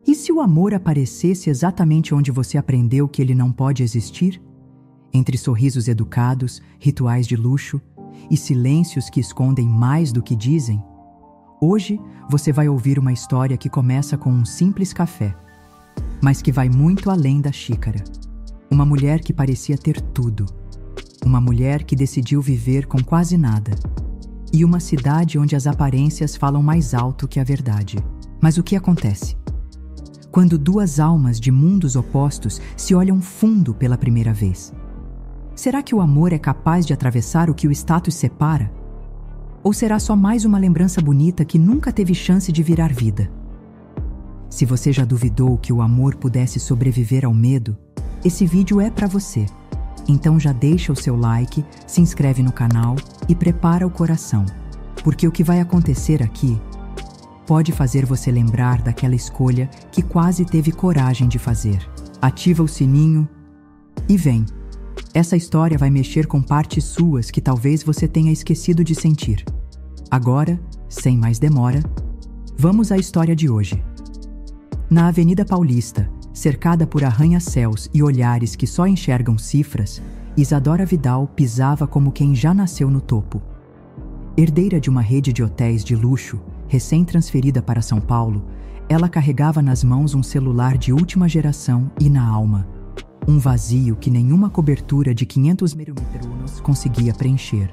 E se o amor aparecesse exatamente onde você aprendeu que ele não pode existir? Entre sorrisos educados, rituais de luxo e silêncios que escondem mais do que dizem? Hoje você vai ouvir uma história que começa com um simples café, mas que vai muito além da xícara. Uma mulher que parecia ter tudo. Uma mulher que decidiu viver com quase nada. E uma cidade onde as aparências falam mais alto que a verdade. Mas o que acontece? Quando duas almas de mundos opostos se olham fundo pela primeira vez. Será que o amor é capaz de atravessar o que o status separa? Ou será só mais uma lembrança bonita que nunca teve chance de virar vida? Se você já duvidou que o amor pudesse sobreviver ao medo, esse vídeo é para você. Então já deixa o seu like, se inscreve no canal e prepara o coração, porque o que vai acontecer aqui pode fazer você lembrar daquela escolha que quase teve coragem de fazer. Ativa o sininho e vem. Essa história vai mexer com partes suas que talvez você tenha esquecido de sentir. Agora, sem mais demora, vamos à história de hoje. Na Avenida Paulista, cercada por arranha-céus e olhares que só enxergam cifras, Isadora Vidal pisava como quem já nasceu no topo. Herdeira de uma rede de hotéis de luxo, recém-transferida para São Paulo, ela carregava nas mãos um celular de última geração e na alma um vazio que nenhuma cobertura de 500 milímetros conseguia preencher.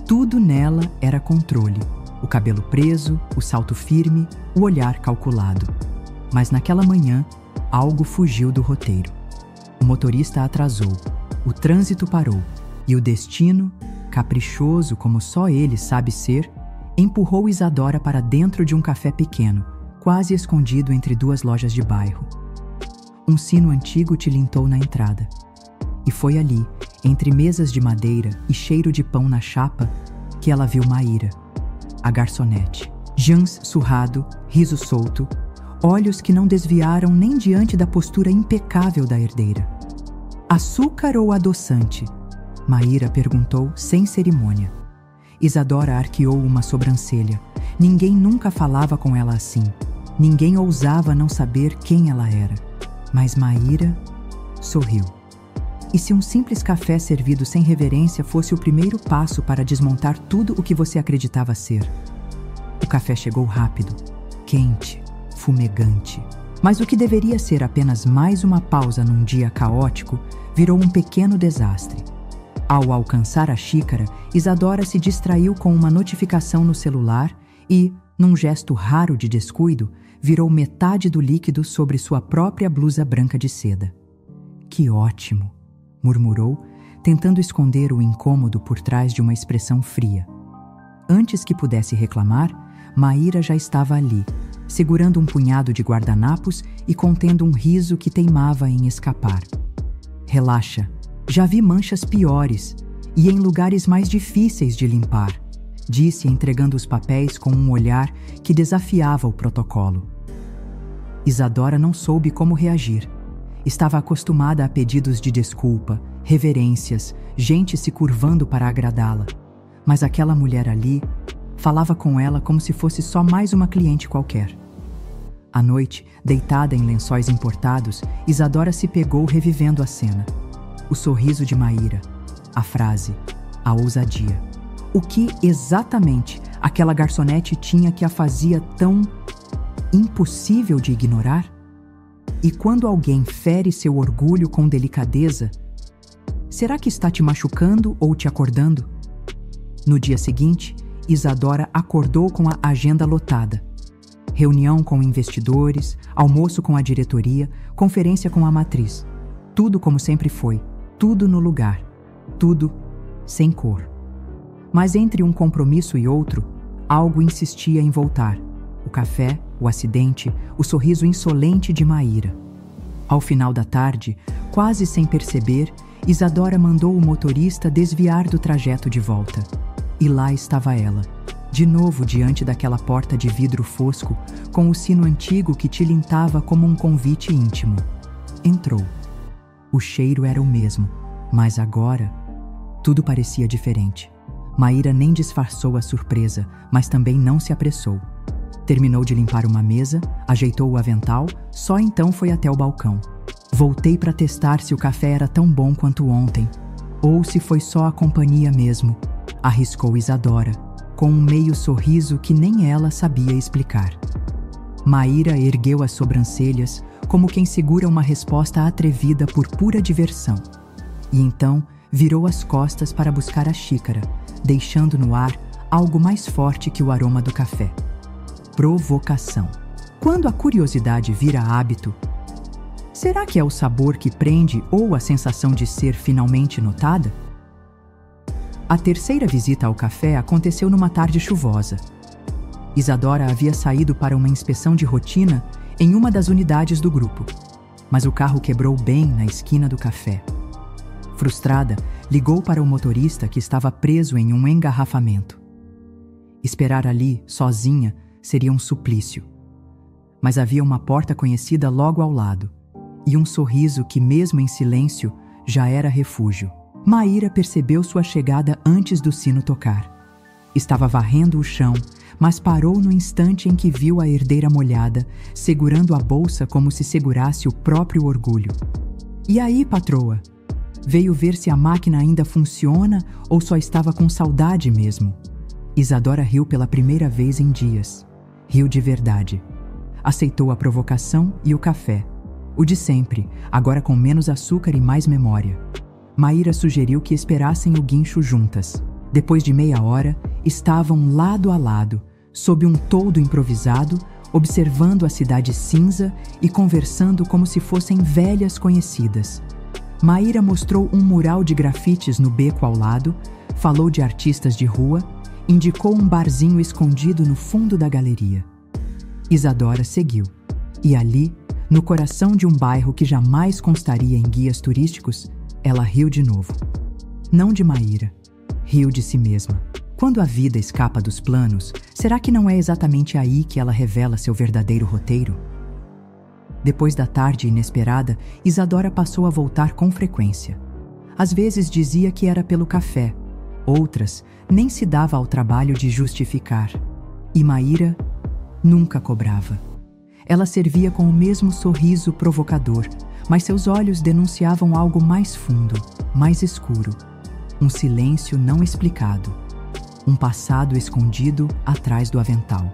Tudo nela era controle, o cabelo preso, o salto firme, o olhar calculado. Mas naquela manhã, algo fugiu do roteiro. O motorista atrasou, o trânsito parou e o destino, caprichoso como só ele sabe ser, empurrou Isadora para dentro de um café pequeno, quase escondido entre duas lojas de bairro. Um sino antigo tilintou na entrada. E foi ali, entre mesas de madeira e cheiro de pão na chapa, que ela viu Maíra, a garçonete. Jeans surrado, riso solto, olhos que não desviaram nem diante da postura impecável da herdeira. Açúcar ou adoçante? Maíra perguntou sem cerimônia. Isadora arqueou uma sobrancelha. Ninguém nunca falava com ela assim. Ninguém ousava não saber quem ela era. Mas Maíra sorriu. E se um simples café servido sem reverência fosse o primeiro passo para desmontar tudo o que você acreditava ser? O café chegou rápido, quente, fumegante. Mas o que deveria ser apenas mais uma pausa num dia caótico, virou um pequeno desastre. Ao alcançar a xícara, Isadora se distraiu com uma notificação no celular e, num gesto raro de descuido, virou metade do líquido sobre sua própria blusa branca de seda. Que ótimo! Murmurou, tentando esconder o incômodo por trás de uma expressão fria. Antes que pudesse reclamar, Maíra já estava ali, segurando um punhado de guardanapos e contendo um riso que teimava em escapar. Relaxa, já vi manchas piores e em lugares mais difíceis de limpar, disse entregando os papéis com um olhar que desafiava o protocolo. Isadora não soube como reagir. Estava acostumada a pedidos de desculpa, reverências, gente se curvando para agradá-la. Mas aquela mulher ali falava com ela como se fosse só mais uma cliente qualquer. À noite, deitada em lençóis importados, Isadora se pegou revivendo a cena. O sorriso de Maíra, a frase, a ousadia. O que exatamente aquela garçonete tinha que a fazia tão impossível de ignorar? E quando alguém fere seu orgulho com delicadeza, será que está te machucando ou te acordando? No dia seguinte, Isadora acordou com a agenda lotada. Reunião com investidores, almoço com a diretoria, conferência com a matriz. Tudo como sempre foi, tudo no lugar, tudo sem cor. Mas entre um compromisso e outro, algo insistia em voltar. O café, o acidente, o sorriso insolente de Maíra. Ao final da tarde, quase sem perceber, Isadora mandou o motorista desviar do trajeto de volta. E lá estava ela, de novo diante daquela porta de vidro fosco, com o sino antigo que tilintava como um convite íntimo. Entrou. O cheiro era o mesmo, mas agora tudo parecia diferente. Maíra nem disfarçou a surpresa, mas também não se apressou. Terminou de limpar uma mesa, ajeitou o avental, só então foi até o balcão. Voltei para testar se o café era tão bom quanto ontem, ou se foi só a companhia mesmo, arriscou Isadora, com um meio sorriso que nem ela sabia explicar. Maíra ergueu as sobrancelhas, como quem segura uma resposta atrevida por pura diversão. E então virou as costas para buscar a xícara, deixando no ar algo mais forte que o aroma do café. Provocação. Quando a curiosidade vira hábito, será que é o sabor que prende ou a sensação de ser finalmente notada? A terceira visita ao café aconteceu numa tarde chuvosa. Isadora havia saído para uma inspeção de rotina em uma das unidades do grupo, mas o carro quebrou bem na esquina do café. Frustrada, ligou para o motorista que estava preso em um engarrafamento. Esperar ali, sozinha, seria um suplício. Mas havia uma porta conhecida logo ao lado, e um sorriso que, mesmo em silêncio, já era refúgio. Maíra percebeu sua chegada antes do sino tocar. Estava varrendo o chão, mas parou no instante em que viu a herdeira molhada, segurando a bolsa como se segurasse o próprio orgulho. E aí, patroa? Veio ver se a máquina ainda funciona ou só estava com saudade mesmo? Isadora riu pela primeira vez em dias. Riu de verdade. Aceitou a provocação e o café. O de sempre, agora com menos açúcar e mais memória. Maíra sugeriu que esperassem o guincho juntas. Depois de meia hora, estavam lado a lado, sob um toldo improvisado, observando a cidade cinza e conversando como se fossem velhas conhecidas. Maíra mostrou um mural de grafites no beco ao lado, falou de artistas de rua, indicou um barzinho escondido no fundo da galeria. Isadora seguiu, e ali, no coração de um bairro que jamais constaria em guias turísticos, ela riu de novo. Não de Maíra, riu de si mesma. Quando a vida escapa dos planos, será que não é exatamente aí que ela revela seu verdadeiro roteiro? Depois da tarde inesperada, Isadora passou a voltar com frequência. Às vezes dizia que era pelo café, outras nem se dava ao trabalho de justificar. E Maíra nunca cobrava. Ela servia com o mesmo sorriso provocador, mas seus olhos denunciavam algo mais fundo, mais escuro. Um silêncio não explicado. Um passado escondido atrás do avental.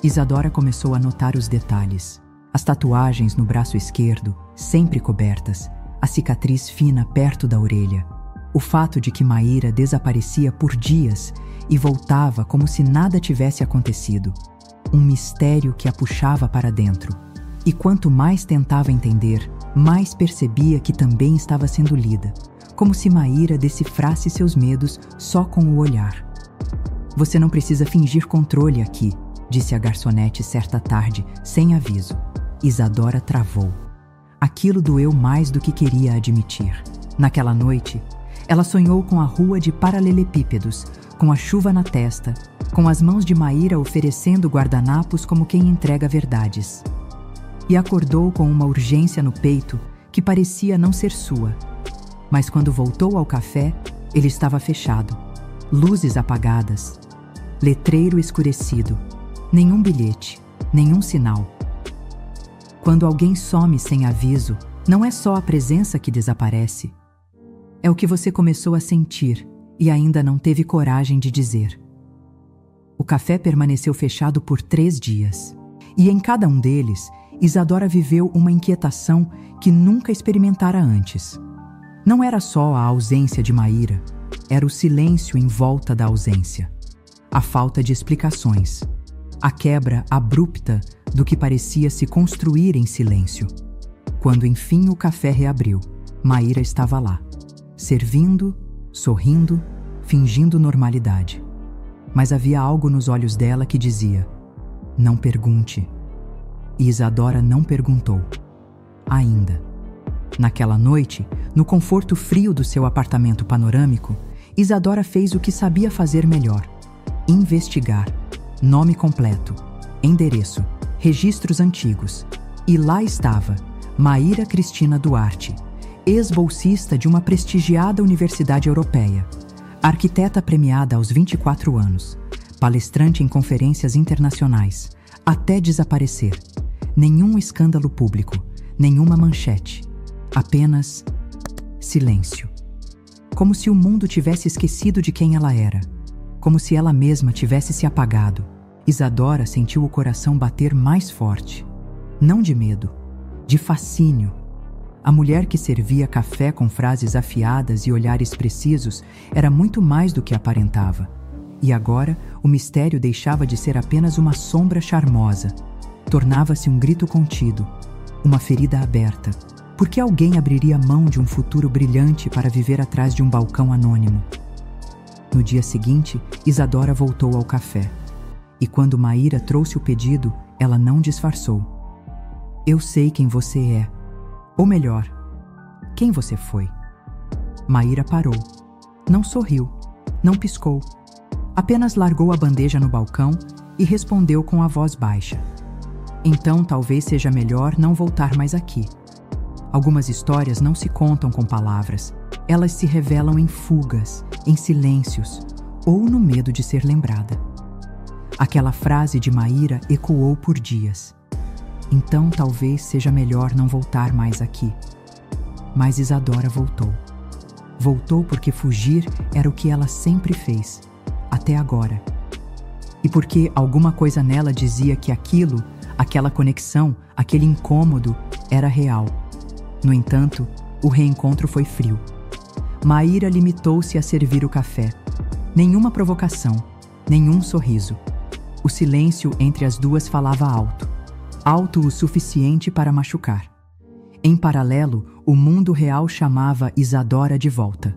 Isadora começou a notar os detalhes. As tatuagens no braço esquerdo, sempre cobertas, a cicatriz fina perto da orelha. O fato de que Maíra desaparecia por dias e voltava como se nada tivesse acontecido. Um mistério que a puxava para dentro. E quanto mais tentava entender, mais percebia que também estava sendo lida, como se Maíra decifrasse seus medos só com o olhar. "Você não precisa fingir controle aqui", disse a garçonete certa tarde, sem aviso. Isadora travou. Aquilo doeu mais do que queria admitir. Naquela noite, ela sonhou com a rua de paralelepípedos, com a chuva na testa, com as mãos de Maíra oferecendo guardanapos como quem entrega verdades. E acordou com uma urgência no peito que parecia não ser sua. Mas quando voltou ao café, ele estava fechado. Luzes apagadas. Letreiro escurecido. Nenhum bilhete, nenhum sinal. Quando alguém some sem aviso, não é só a presença que desaparece. É o que você começou a sentir e ainda não teve coragem de dizer. O café permaneceu fechado por 3 dias. E em cada um deles, Isadora viveu uma inquietação que nunca experimentara antes. Não era só a ausência de Maíra, era o silêncio em volta da ausência. A falta de explicações. A quebra abrupta do que parecia se construir em silêncio. Quando enfim o café reabriu, Maíra estava lá, servindo, sorrindo, fingindo normalidade. Mas havia algo nos olhos dela que dizia: "Não pergunte." E Isadora não perguntou. Ainda. Naquela noite, no conforto frio do seu apartamento panorâmico, Isadora fez o que sabia fazer melhor: investigar. Nome completo, endereço, registros antigos. E lá estava, Maíra Cristina Duarte, ex-bolsista de uma prestigiada universidade europeia, arquiteta premiada aos 24 anos, palestrante em conferências internacionais, até desaparecer. Nenhum escândalo público, nenhuma manchete, apenas silêncio. Como se o mundo tivesse esquecido de quem ela era, como se ela mesma tivesse se apagado. Isadora sentiu o coração bater mais forte, não de medo, de fascínio. A mulher que servia café com frases afiadas e olhares precisos era muito mais do que aparentava. E agora, o mistério deixava de ser apenas uma sombra charmosa. Tornava-se um grito contido, uma ferida aberta. Por que alguém abriria mão de um futuro brilhante para viver atrás de um balcão anônimo? No dia seguinte, Isadora voltou ao café. E quando Maíra trouxe o pedido, ela não disfarçou. Eu sei quem você é. Ou melhor, quem você foi. Maíra parou. Não sorriu, não piscou. Apenas largou a bandeja no balcão e respondeu com a voz baixa. Então talvez seja melhor não voltar mais aqui. Algumas histórias não se contam com palavras. Elas se revelam em fugas, em silêncios ou no medo de ser lembrada. Aquela frase de Maíra ecoou por dias. Então talvez seja melhor não voltar mais aqui. Mas Isadora voltou. Voltou porque fugir era o que ela sempre fez, até agora. E porque alguma coisa nela dizia que aquilo, aquela conexão, aquele incômodo era real. No entanto, o reencontro foi frio. Maíra limitou-se a servir o café. Nenhuma provocação, nenhum sorriso. O silêncio entre as duas falava alto. Alto o suficiente para machucar. Em paralelo, o mundo real chamava Isadora de volta.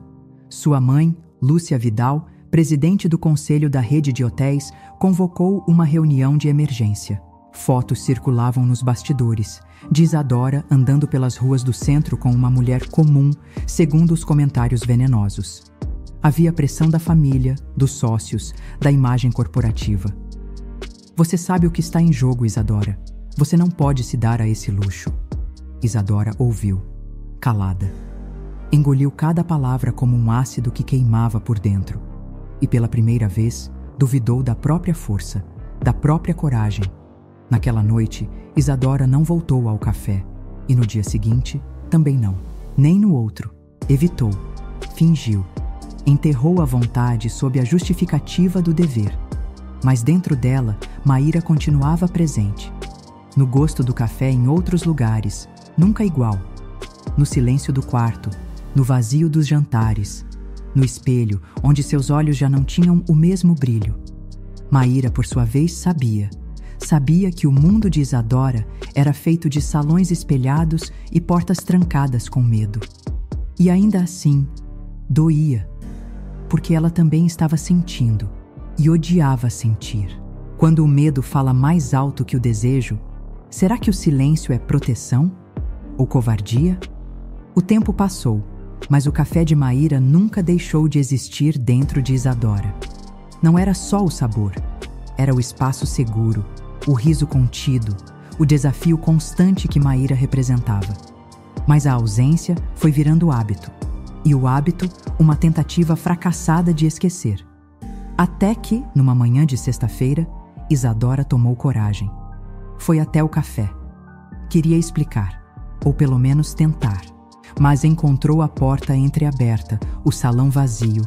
Sua mãe, Lúcia Vidal, presidente do conselho da rede de hotéis, convocou uma reunião de emergência. Fotos circulavam nos bastidores, de Isadora andando pelas ruas do centro com uma mulher comum, segundo os comentários venenosos. Havia pressão da família, dos sócios, da imagem corporativa. Você sabe o que está em jogo, Isadora. Você não pode se dar a esse luxo. Isadora ouviu, calada. Engoliu cada palavra como um ácido que queimava por dentro. E pela primeira vez, duvidou da própria força, da própria coragem. Naquela noite, Isadora não voltou ao café. E no dia seguinte, também não. Nem no outro. Evitou. Fingiu. Enterrou a vontade sob a justificativa do dever. Mas dentro dela, Maíra continuava presente. No gosto do café em outros lugares, nunca igual. No silêncio do quarto, no vazio dos jantares, no espelho, onde seus olhos já não tinham o mesmo brilho. Maíra, por sua vez, sabia. Sabia que o mundo de Isadora era feito de salões espelhados e portas trancadas com medo. E ainda assim, doía, porque ela também estava sentindo e odiava sentir. Quando o medo fala mais alto que o desejo, será que o silêncio é proteção? Ou covardia? O tempo passou, mas o café de Maíra nunca deixou de existir dentro de Isadora. Não era só o sabor, era o espaço seguro, o riso contido, o desafio constante que Maíra representava. Mas a ausência foi virando hábito, e o hábito, uma tentativa fracassada de esquecer. Até que, numa manhã de sexta-feira, Isadora tomou coragem. Foi até o café. Queria explicar, ou pelo menos tentar, mas encontrou a porta entreaberta, o salão vazio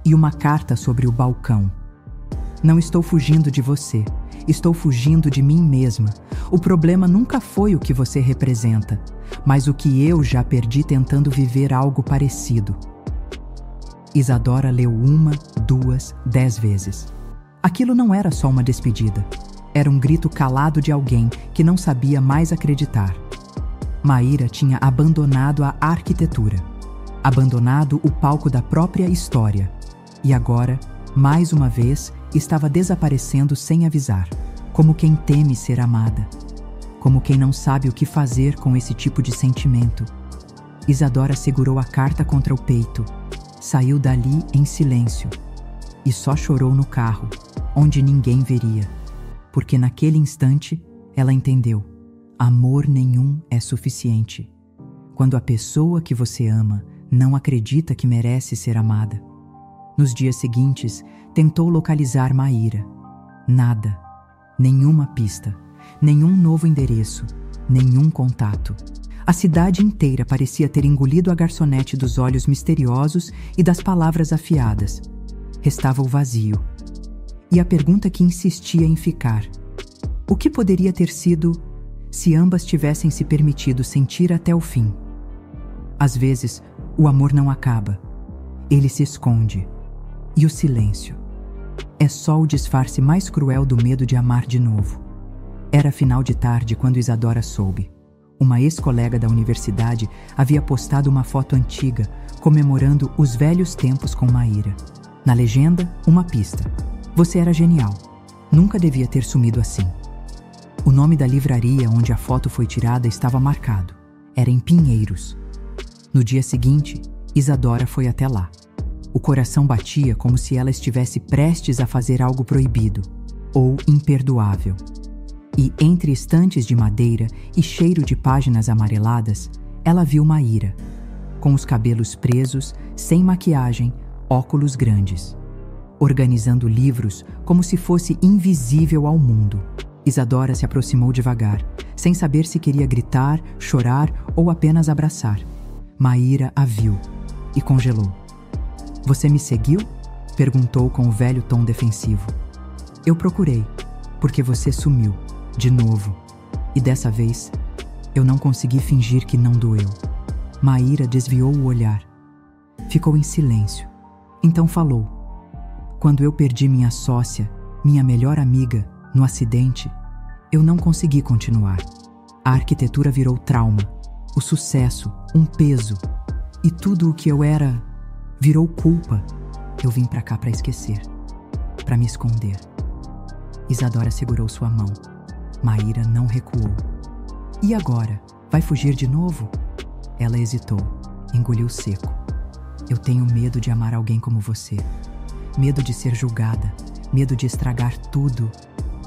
e uma carta sobre o balcão. Não estou fugindo de você, estou fugindo de mim mesma. O problema nunca foi o que você representa, mas o que eu já perdi tentando viver algo parecido. Isadora leu 1, 2, 10 vezes. Aquilo não era só uma despedida. Era um grito calado de alguém que não sabia mais acreditar. Maíra tinha abandonado a arquitetura, abandonado o palco da própria história. E agora, mais uma vez, estava desaparecendo sem avisar, como quem teme ser amada, como quem não sabe o que fazer com esse tipo de sentimento. Isadora segurou a carta contra o peito, saiu dali em silêncio e só chorou no carro, onde ninguém veria. Porque naquele instante, ela entendeu: amor nenhum é suficiente. Quando a pessoa que você ama não acredita que merece ser amada. Nos dias seguintes, tentou localizar Maíra, Nada. Nenhuma pista. Nenhum novo endereço. Nenhum contato. A cidade inteira parecia ter engolido a garçonete dos olhos misteriosos e das palavras afiadas. Restava o vazio. E a pergunta que insistia em ficar. O que poderia ter sido se ambas tivessem se permitido sentir até o fim? Às vezes, o amor não acaba. Ele se esconde. E o silêncio é só o disfarce mais cruel do medo de amar de novo. Era final de tarde quando Isadora soube. Uma ex-colega da universidade havia postado uma foto antiga, comemorando os velhos tempos com Maíra. Na legenda, uma pista. Você era genial. Nunca devia ter sumido assim. O nome da livraria onde a foto foi tirada estava marcado. Era em Pinheiros. No dia seguinte, Isadora foi até lá. O coração batia como se ela estivesse prestes a fazer algo proibido ou imperdoável. E entre estantes de madeira e cheiro de páginas amareladas, ela viu Maíra, com os cabelos presos, sem maquiagem, óculos grandes, organizando livros como se fosse invisível ao mundo. Isadora se aproximou devagar, sem saber se queria gritar, chorar ou apenas abraçar. Maíra a viu e congelou. Você me seguiu? Perguntou com o velho tom defensivo. Eu procurei, porque você sumiu. De novo. E dessa vez, eu não consegui fingir que não doeu. Maíra desviou o olhar. Ficou em silêncio. Então falou. Quando eu perdi minha sócia, minha melhor amiga, no acidente, eu não consegui continuar. A arquitetura virou trauma, o sucesso, um peso. E tudo o que eu era virou culpa. Eu vim pra cá pra esquecer, pra me esconder. Isadora segurou sua mão. Maíra não recuou. E agora? Vai fugir de novo? Ela hesitou, engoliu seco. Eu tenho medo de amar alguém como você. Medo de ser julgada. Medo de estragar tudo.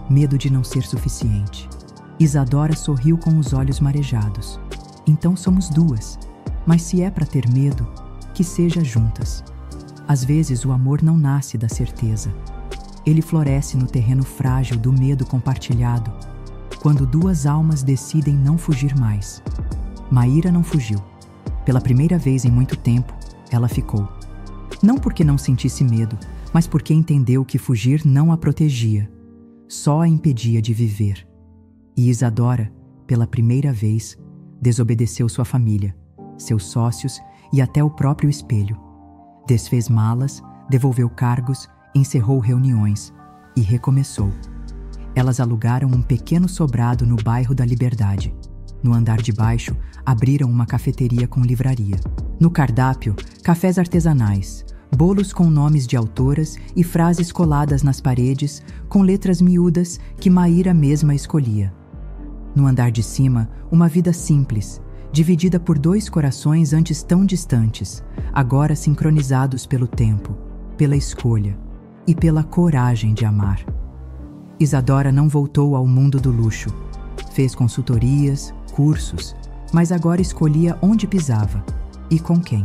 Medo de não ser suficiente. Isadora sorriu com os olhos marejados. Então somos duas. Mas se é para ter medo, que seja juntas. Às vezes o amor não nasce da certeza. Ele floresce no terreno frágil do medo compartilhado, quando duas almas decidem não fugir mais. Maíra não fugiu. Pela primeira vez em muito tempo, ela ficou. Não porque não sentisse medo, mas porque entendeu que fugir não a protegia, só a impedia de viver. E Isadora, pela primeira vez, desobedeceu sua família, seus sócios e até o próprio espelho. Desfez malas, devolveu cargos, encerrou reuniões e recomeçou. Elas alugaram um pequeno sobrado no bairro da Liberdade. No andar de baixo, abriram uma cafeteria com livraria. No cardápio, cafés artesanais, bolos com nomes de autoras e frases coladas nas paredes com letras miúdas que Maíra mesma escolhia. No andar de cima, uma vida simples, dividida por dois corações antes tão distantes, agora sincronizados pelo tempo, pela escolha e pela coragem de amar. Isadora não voltou ao mundo do luxo. Fez consultorias, cursos, mas agora escolhia onde pisava e com quem.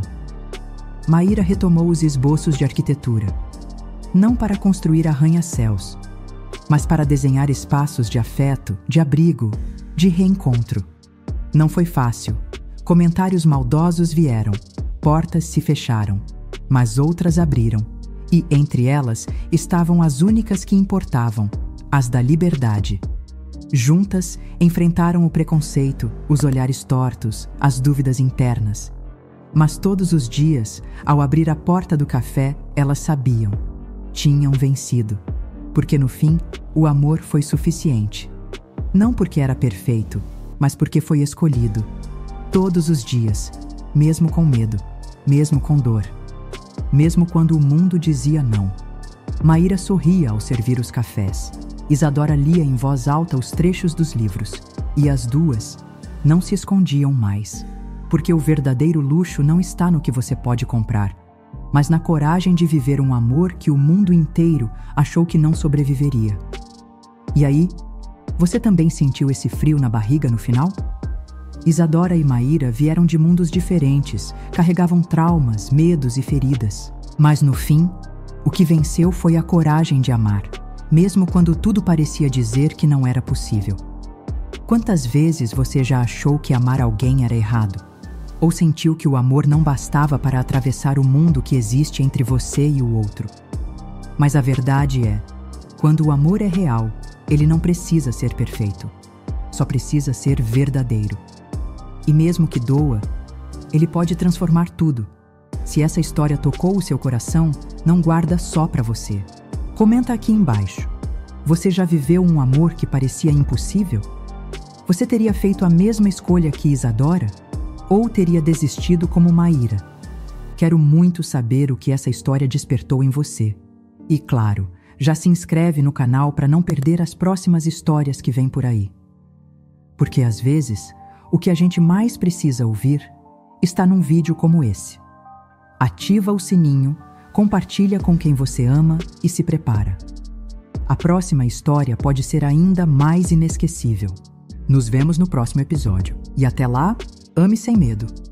Maíra retomou os esboços de arquitetura, não para construir arranha-céus, mas para desenhar espaços de afeto, de abrigo, de reencontro. Não foi fácil. Comentários maldosos vieram, portas se fecharam, mas outras abriram, e entre elas estavam as únicas que importavam, as da liberdade. Juntas, enfrentaram o preconceito, os olhares tortos, as dúvidas internas. Mas todos os dias, ao abrir a porta do café, elas sabiam. Tinham vencido. Porque no fim, o amor foi suficiente. Não porque era perfeito, mas porque foi escolhido. Todos os dias, mesmo com medo, mesmo com dor. Mesmo quando o mundo dizia não. Maíra sorria ao servir os cafés. Isadora lia em voz alta os trechos dos livros, e as duas não se escondiam mais, porque o verdadeiro luxo não está no que você pode comprar, mas na coragem de viver um amor que o mundo inteiro achou que não sobreviveria. E aí, você também sentiu esse frio na barriga no final? Isadora e Maíra vieram de mundos diferentes, carregavam traumas, medos e feridas, mas no fim, o que venceu foi a coragem de amar. mesmo quando tudo parecia dizer que não era possível. Quantas vezes você já achou que amar alguém era errado? Ou sentiu que o amor não bastava para atravessar o mundo que existe entre você e o outro? Mas a verdade é, quando o amor é real, ele não precisa ser perfeito. Só precisa ser verdadeiro. E mesmo que doa, ele pode transformar tudo. Se essa história tocou o seu coração, não guarda só para você. Comenta aqui embaixo. Você já viveu um amor que parecia impossível? Você teria feito a mesma escolha que Isadora? Ou teria desistido como Maíra? Quero muito saber o que essa história despertou em você. E claro, já se inscreve no canal para não perder as próximas histórias que vêm por aí. Porque às vezes, o que a gente mais precisa ouvir está num vídeo como esse. Ativa o sininho, compartilha com quem você ama e se prepara. A próxima história pode ser ainda mais inesquecível. Nos vemos no próximo episódio. E até lá, ame sem medo.